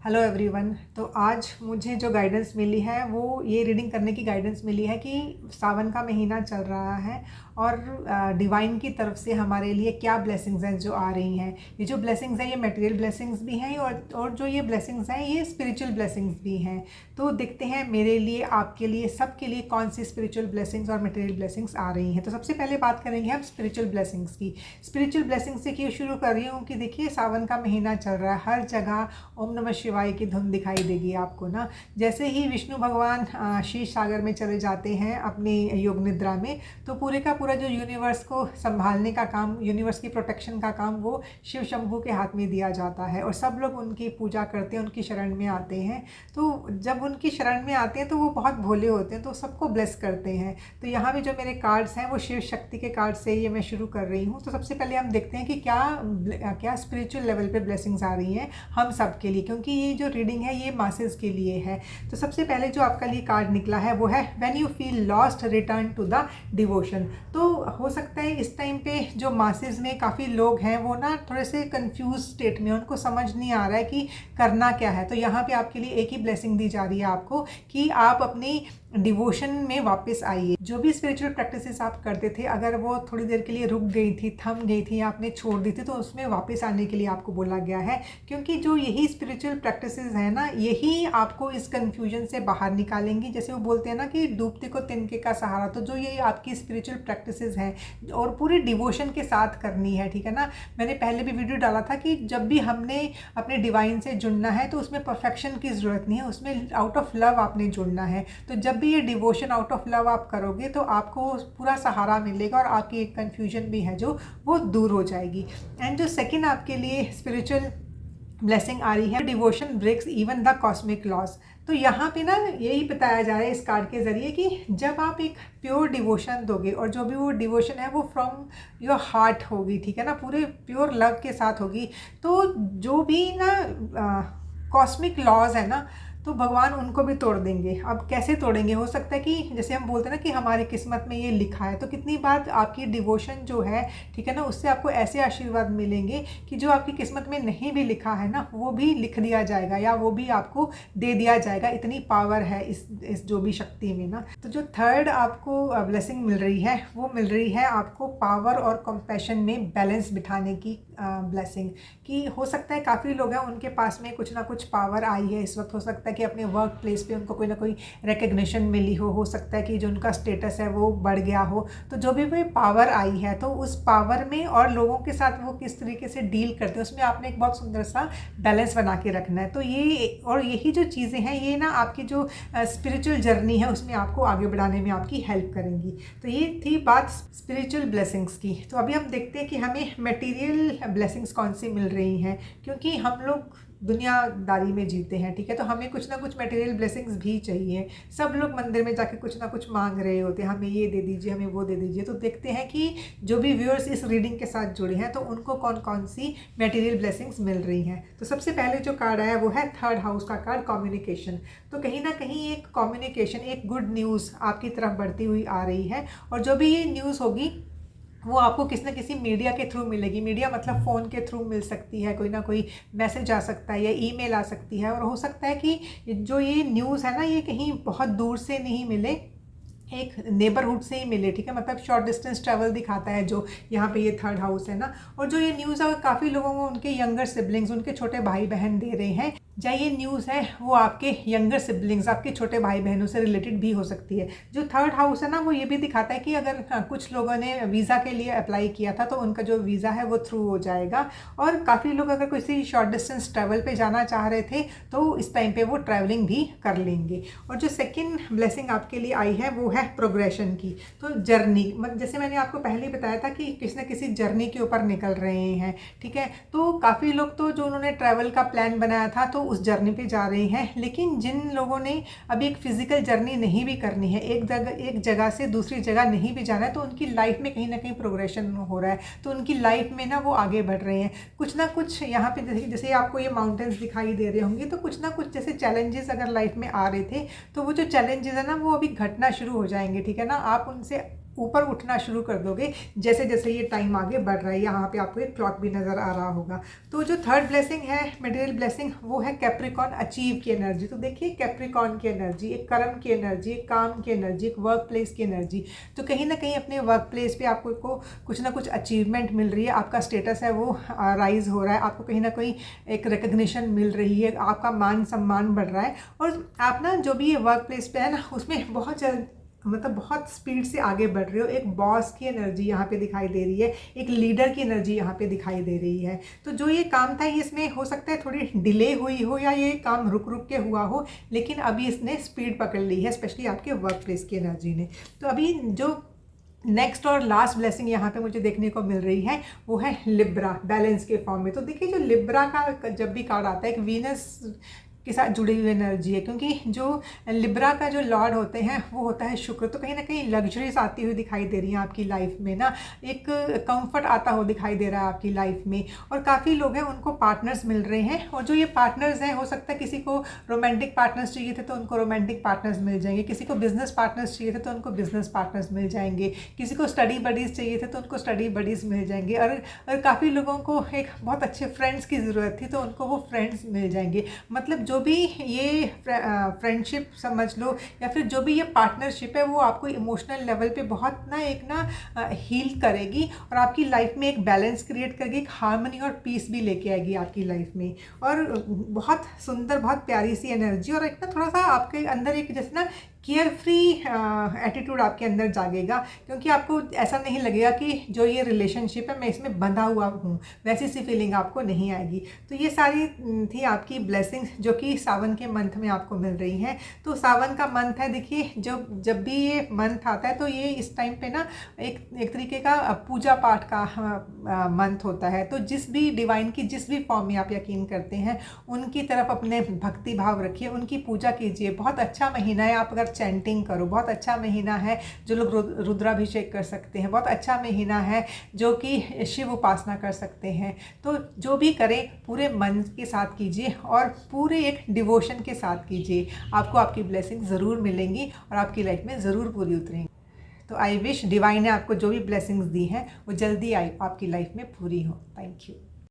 Hello everyone. तो आज मुझे जो गाइडेंस मिली है वो ये रीडिंग करने की गाइडेंस मिली है कि सावन का महीना चल रहा है और डिवाइन की तरफ से हमारे लिए क्या ब्लेसिंग्स हैं जो आ रही हैं। ये जो ब्लेसिंग्स हैं ये मटेरियल ब्लेसिंग्स भी हैं और जो ये ब्लेसिंग्स हैं ये स्पिरिचुअल ब्लेसिंग्स भी हैं। तो देखते हैं मेरे लिए, आपके लिए, सबके लिए कौन सी स्पिरिचुअल ब्लेसिंग्स और मटेरियल ब्लेसिंग्स आ रही हैं। तो सबसे पहले बात करेंगे हम स्पिरिचुअल ब्लेसिंग्स की। स्पिरिचुअल ब्लेसिंग्स से क्यों शुरू कर रही हूँ कि देखिए सावन का महीना चल रहा है, हर जगह ओम नमः शिवाय की धुन दिखाई देगी आपको ना। जैसे ही विष्णु भगवान शीश सागर में चले जाते हैं अपनी योग निद्रा में, तो पूरे का पूरा जो यूनिवर्स को संभालने का काम, यूनिवर्स की प्रोटेक्शन का काम वो शिव शंभू के हाथ में दिया जाता है और सब लोग उनकी पूजा करते हैं, उनकी शरण में आते हैं। तो जब उनकी शरण में आते हैं तो वो बहुत भोले होते हैं, तो सबको ब्लेस करते हैं। तो यहाँ भी जो मेरे कार्ड्स हैं वो शिव शक्ति के कार्ड से ये मैं शुरू कर रही हूँ। तो सबसे पहले हम देखते हैं कि क्या स्पिरिचुअल लेवल पे ब्लेसिंग्स आ रही हैं हम सब के लिए, क्योंकि ये जो रीडिंग है ये मासेस के लिए है। तो सबसे पहले जो आपका लिए कार्ड निकला है वो है when you feel lost return to the devotion. तो हो सकता है इस टाइम पे जो मासेस में काफ़ी लोग हैं वो ना थोड़े से कंफ्यूज स्टेट में, उनको समझ नहीं आ रहा है कि करना क्या है। तो यहाँ पे आपके लिए एक ही ब्लेसिंग दी जा रही है आपको कि आप अपनी डिवोशन में वापस आइए। जो भी स्पिरिचुअल प्रैक्टिसेस आप करते थे, अगर वो थोड़ी देर के लिए रुक गई थी, थम गई थी या आपने छोड़ दी थी, तो उसमें वापस आने के लिए आपको बोला गया है। क्योंकि जो यही स्पिरिचुअल प्रैक्टिसेस है ना, यही आपको इस कन्फ्यूजन से बाहर निकालेंगी। जैसे वो बोलते हैं ना कि डूबते को तिनके का सहारा। तो जो ये आपकी स्पिरिचुअल प्रैक्टिसेस हैं और पूरी डिवोशन के साथ करनी है, ठीक है ना। मैंने पहले भी वीडियो डाला था कि जब भी हमने अपने डिवाइन से जुड़ना है तो उसमें परफेक्शन की ज़रूरत नहीं है, उसमें आउट ऑफ लव आपने जुड़ना है। तो जब भी ये डिवोशन आउट ऑफ लव आप करोगे तो आपको पूरा सहारा मिलेगा और आपकी एक कन्फ्यूजन भी है जो वो दूर हो जाएगी। एंड जो सेकंड आपके लिए स्पिरिचुअल ब्लेसिंग आ रही है, devotion breaks even the cosmic laws. तो यहाँ पे ना यही बताया जा रहा है इस कार्ड के ज़रिए कि जब आप एक प्योर डिवोशन दोगे और जो भी वो डिवोशन है वो फ्रॉम योर हार्ट होगी, ठीक है ना, पूरे प्योर लव के साथ होगी, तो जो भी ना कॉस्मिक लॉज है ना, तो भगवान उनको भी तोड़ देंगे। अब कैसे तोड़ेंगे? हो सकता है कि जैसे हम बोलते हैं ना कि हमारी किस्मत में ये लिखा है, तो कितनी बार आपकी डिवोशन जो है, ठीक है ना, उससे आपको ऐसे आशीर्वाद मिलेंगे कि जो आपकी किस्मत में नहीं भी लिखा है ना वो भी लिख दिया जाएगा या वो भी आपको दे दिया जाएगा। इतनी पावर है इस जो भी शक्ति में ना। तो जो थर्ड आपको ब्लेसिंग मिल रही है वो मिल रही है आपको पावर और कंपैशन में बैलेंस बिठाने की ब्लेसिंग। कि हो सकता है काफ़ी लोग हैं उनके पास में कुछ ना कुछ पावर आई है इस वक्त। हो सकता है कि अपने वर्क प्लेस पे उनको कोई ना कोई रिकग्निशन मिली हो सकता है कि जो उनका स्टेटस है वो बढ़ गया हो। तो जो भी वो पावर आई है तो उस पावर में और लोगों के साथ वो किस तरीके से डील करते हैं उसमें आपने एक बहुत सुंदर सा बैलेंस बना के रखना है। तो ये और यही जो चीज़ें हैं ये ना आपकी जो स्पिरिचुअल जर्नी है उसमें आपको आगे बढ़ाने में आपकी हेल्प करेंगी। तो ये थी बात स्पिरिचुअल ब्लेसिंग्स की। तो अभी हम देखते हैं कि हमें मटेरियल ब्लेसिंग्स कौन सी मिल रही हैं, क्योंकि हम लोग दुनियादारी में जीते हैं, ठीक है। तो हमें कुछ ना कुछ मटेरियल ब्लेसिंग्स भी चाहिए। सब लोग मंदिर में जाके कुछ ना कुछ मांग रहे होते हैं, हमें ये दे दीजिए, हमें वो दे दीजिए। तो देखते हैं कि जो भी व्यूअर्स इस रीडिंग के साथ जुड़े हैं तो उनको कौन कौन सी मटेरियल ब्लेसिंग्स मिल रही हैं। तो सबसे पहले जो कार्ड आया वो है थर्ड हाउस का कार्ड, कम्युनिकेशन। तो कहीं ना कहीं एक कम्युनिकेशन, एक गुड न्यूज़ आपकी तरफ बढ़ती हुई आ रही है और जो भी ये न्यूज़ होगी वो आपको किसी न किसी मीडिया के थ्रू मिलेगी। मीडिया मतलब फ़ोन के थ्रू मिल सकती है, कोई ना कोई मैसेज आ सकता है या ईमेल आ सकती है। और हो सकता है कि जो ये न्यूज़ है ना ये कहीं बहुत दूर से नहीं मिले, एक नेबरहुड से ही मिले, ठीक है। मतलब शॉर्ट डिस्टेंस ट्रैवल दिखाता है जो यहाँ पे ये थर्ड हाउस है ना। और जो ये न्यूज़ अगर काफ़ी लोगों को उनके यंगर सिबलिंग्स, उनके छोटे भाई बहन दे रहे हैं, या ये न्यूज़ है वो आपके यंगर सिबलिंग्स, आपके छोटे भाई बहनों से रिलेटेड भी हो सकती है। जो थर्ड हाउस है ना वो ये भी दिखाता है कि अगर कुछ लोगों ने वीज़ा के लिए अप्लाई किया था तो उनका जो वीज़ा है वो थ्रू हो जाएगा। और काफ़ी लोग अगर किसी शॉर्ट डिस्टेंस ट्रैवल पे जाना चाह रहे थे तो इस टाइम पे वो ट्रैवलिंग भी कर लेंगे। और जो सेकेंड ब्लेसिंग आपके लिए आई है वो है प्रोग्रेशन की। तो जर्नी, जैसे मैंने आपको पहले ही बताया था कि किसी न किसी जर्नी के ऊपर निकल रहे हैं, ठीक है। तो काफ़ी लोग तो जो उन्होंने ट्रैवल का प्लान बनाया था तो उस जर्नी पे जा रहे हैं, लेकिन जिन लोगों ने अभी एक फिजिकल जर्नी नहीं भी करनी है, एक जगह से दूसरी जगह नहीं भी जाना है, तो उनकी लाइफ में कहीं ना कहीं प्रोग्रेशन हो रहा है। तो उनकी लाइफ में ना वो आगे बढ़ रहे हैं। कुछ ना कुछ यहाँ पे जैसे आपको ये माउंटेन्स दिखाई दे रहे होंगे, तो कुछ ना कुछ जैसे चैलेंजेस अगर लाइफ में आ रहे थे तो वो जो चैलेंजेस है ना वो अभी घटना शुरू हो जाएंगे, ठीक है ना। आप उनसे ऊपर उठना शुरू कर दोगे जैसे जैसे ये टाइम आगे बढ़ रहा है। यहाँ पे आपको एक क्लॉक भी नज़र आ रहा होगा। तो जो थर्ड ब्लेसिंग है, मटेरियल ब्लेसिंग, वो है कैप्रिकॉन अचीव की एनर्जी। तो देखिए कैप्रिकॉन की एनर्जी एक कर्म की एनर्जी, एक काम की एनर्जी, एक वर्क प्लेस की एनर्जी। तो कहीं ना कहीं अपने वर्क प्लेस पे आपको को कुछ ना कुछ अचीवमेंट मिल रही है, आपका स्टेटस है वो राइज हो रहा है, आपको कहीं ना कहीं एक रिकग्निशन मिल रही है, आपका मान सम्मान बढ़ रहा है। और आप ना जो भी ये वर्क प्लेस पे है ना, उसमें बहुत स्पीड से आगे बढ़ रहे हो। एक बॉस की एनर्जी यहाँ पे दिखाई दे रही है, एक लीडर की एनर्जी यहाँ पे दिखाई दे रही है। तो जो ये काम था, इसमें हो सकता है थोड़ी डिले हुई हो या ये काम रुक रुक के हुआ हो, लेकिन अभी इसने स्पीड पकड़ ली है, स्पेशली आपके वर्क प्लेस की एनर्जी ने। तो अभी जो नेक्स्ट और लास्ट ब्लेसिंग यहाँ पे मुझे देखने को मिल रही है वो है लिब्रा, बैलेंस के फॉर्म में। तो देखिए जो लिब्रा का जब भी कार्ड आता है, एक वीनस के साथ जुड़ी हुई एनर्जी है, क्योंकि जो लिब्रा का जो लॉर्ड होते हैं वो होता है शुक्र। तो कहीं ना कहीं लग्जरीज आती हुई दिखाई दे रही हैं आपकी लाइफ में ना, एक कंफर्ट आता हुआ दिखाई दे रहा है आपकी लाइफ में। और काफ़ी लोग हैं उनको पार्टनर्स मिल रहे हैं, और जो ये पार्टनर्स हैं, हो सकता है किसी को रोमांटिक पार्टनर्स चाहिए थे तो उनको रोमांटिक पार्टनर्स मिल जाएंगे, किसी को बिजनेस पार्टनर्स चाहिए थे तो उनको बिजनेस पार्टनर्स मिल जाएंगे, किसी को स्टडी बडीज़ चाहिए थे तो उनको स्टडी बडीज़ मिल जाएंगे, और काफ़ी लोगों को एक बहुत अच्छे फ्रेंड्स की ज़रूरत थी तो उनको वो फ्रेंड्स मिल जाएंगे। मतलब जो भी ये फ्रेंडशिप समझ लो या फिर जो भी ये पार्टनरशिप है, वो आपको इमोशनल लेवल पे बहुत हील करेगी, और आपकी लाइफ में एक बैलेंस क्रिएट करके एक हार्मनी और पीस भी लेके आएगी आपकी लाइफ में। और बहुत सुंदर, बहुत प्यारी सी एनर्जी, और एक थोड़ा सा आपके अंदर एक जैसे ना केयर फ्री एटीट्यूड आपके अंदर जागेगा, क्योंकि आपको ऐसा नहीं लगेगा कि जो ये रिलेशनशिप है मैं इसमें बंधा हुआ हूँ, वैसी सी फीलिंग आपको नहीं आएगी। तो ये सारी थी आपकी ब्लेसिंग्स जो कि सावन के मंथ में आपको मिल रही हैं। तो सावन का मंथ है, देखिए जब भी ये मंथ आता है तो ये इस टाइम पे ना एक तरीके का पूजा पाठ का मंथ होता है। तो जिस भी डिवाइन की जिस भी फॉर्म में आप यकीन करते हैं, उनकी तरफ अपने भक्ति भाव रखिए, उनकी पूजा कीजिए। बहुत अच्छा महीना है, आप अगर चैंटिंग करो, बहुत अच्छा महीना है जो लोग रुद्राभिषेक कर सकते हैं, बहुत अच्छा महीना है जो कि शिव उपासना कर सकते हैं। तो जो भी करें पूरे मन के साथ कीजिए और पूरे एक डिवोशन के साथ कीजिए, आपको आपकी ब्लेसिंग ज़रूर मिलेंगी और आपकी लाइफ में ज़रूर पूरी उतरेंगी। तो आई विश डिवाइन ने आपको जो भी ब्लेसिंग्स दी हैं वो जल्दी आपकी लाइफ में पूरी हो। Thank you.